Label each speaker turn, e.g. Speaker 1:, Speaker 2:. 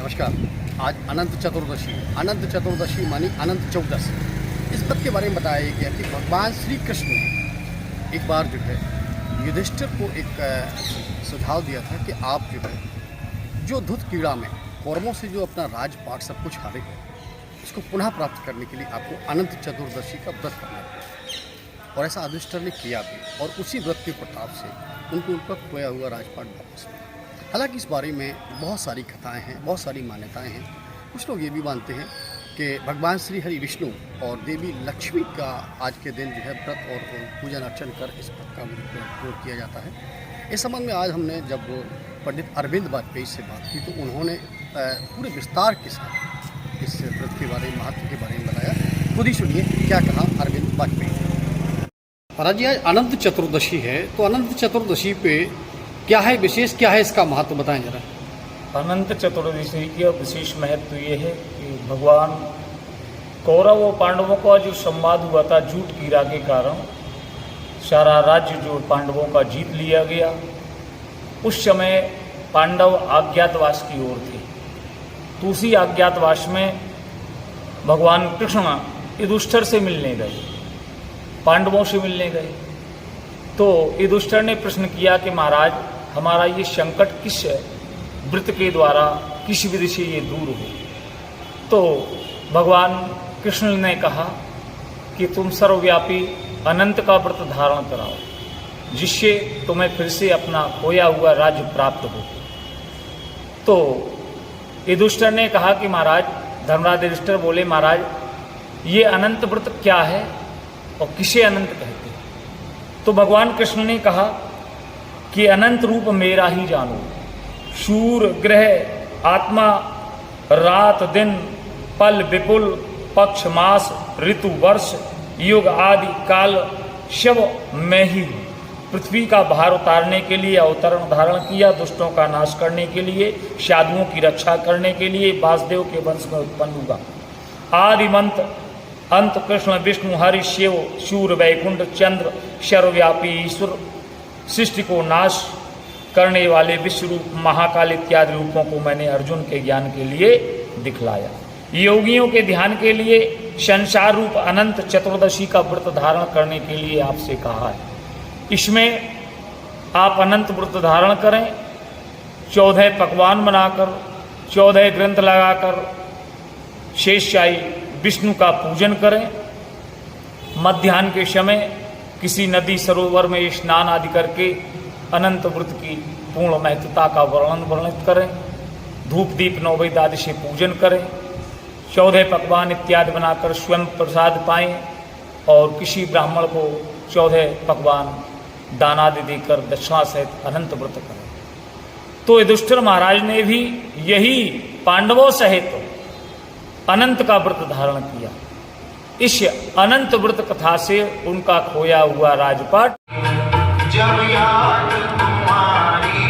Speaker 1: नमस्कार। आज अनंत चतुर्दशी है। अनंत चतुर्दशी मानी अनंत चौदस। इस बात के बारे में बताया गया कि भगवान श्री कृष्ण ने एक बार जो है युधिष्ठिर को एक सुझाव दिया था कि आप जो है जो धुत कीड़ा में कौरवों से जो अपना राजपाट सब कुछ हारे हैं उसको पुनः प्राप्त करने के लिए आपको अनंत चतुर्दशी का व्रत करना पड़ेगा। और ऐसा युधिष्ठिर ने किया भी और उसी व्रत के प्रताप से उनको उनका खोया हुआ राजपाट वापस मिला। हालांकि इस बारे में बहुत सारी कथाएं हैं, बहुत सारी मान्यताएं हैं। कुछ लोग ये भी मानते हैं कि भगवान श्री हरि विष्णु और देवी लक्ष्मी का आज के दिन जो है व्रत और पूजन अर्चन कर इस व्रत का उपयोग किया जाता है। इस संबंध में आज हमने जब पंडित अरविंद वाजपेयी से बात की तो उन्होंने पूरे विस्तार के साथ इस व्रत के बारे में, महत्व के बारे में बताया। खुद ही सुनिए क्या कहा अरविंद वाजपेयी ने। महाराज जी, आज अनंत चतुर्दशी है तो अनंत चतुर्दशी पे क्या है विशेष, क्या है इसका महत्व बताएं जरा।
Speaker 2: अनंत चतुर्दशी का विशेष महत्व ये है कि भगवान कौरव और पांडवों का जो संवाद हुआ था जूट कीड़ा के कारण, सारा राज्य जो पांडवों का जीत लिया गया। उस समय पांडव अज्ञातवास की ओर थे। तो उसी अज्ञातवास में भगवान कृष्ण युधिष्ठिर से मिलने गए, पांडवों से मिलने गए। तो युधिष्ठिर ने प्रश्न किया कि महाराज, हमारा ये संकट किस व्रत के द्वारा किस विधि से ये दूर हो। तो भगवान कृष्ण ने कहा कि तुम सर्वव्यापी अनंत का व्रत धारण कराओ जिससे तुम्हें फिर से अपना खोया हुआ राज्य प्राप्त हो। तो युधिष्ठिर ने कहा कि महाराज, धर्मराज युधिष्ठिर बोले, महाराज ये अनंत व्रत क्या है और किसे अनंत कहते हैं। तो भगवान कृष्ण ने कहा कि अनंत रूप मेरा ही जानो, शूर ग्रह आत्मा रात दिन पल विपुल पक्ष मास ऋतु वर्ष युग आदि काल शव में ही पृथ्वी का भार उतारने के लिए अवतरण धारण किया, दुष्टों का नाश करने के लिए, साधुओं की रक्षा करने के लिए वासुदेव के वंश में उत्पन्न हुआ। आदिमंत अंत कृष्ण विष्णु हरि शिव शूर वैकुंठ चंद्र सर्वव्यापी ईश्वर सृष्टि को नाश करने वाले विश्व रूप महाकाल इत्यादि रूपों को मैंने अर्जुन के ज्ञान के लिए दिखलाया। योगियों के ध्यान के लिए संसार रूप अनंत चतुर्दशी का व्रत धारण करने के लिए आपसे कहा है। इसमें आप अनंत व्रत धारण करें, 14 पकवान बनाकर 14 ग्रंथ लगाकर शेषशाही विष्णु का पूजन करें। मध्याह्न के समय किसी नदी सरोवर में स्नान आदि करके अनंत व्रत की पूर्ण महत्वता का वर्णित करें। धूप दीप नौवेद्य आदि से पूजन करें। 14 पकवान इत्यादि बनाकर स्वयं प्रसाद पाएं और किसी ब्राह्मण को 14 पकवान दान आदि देकर दक्षिणा सहित अनंत व्रत करें। तो युधिष्ठिर महाराज ने भी यही पांडवों सहित अनंत का व्रत धारण किया। इस अनंत व्रत कथा से उनका खोया हुआ राजपाट जब याद तुम्हारी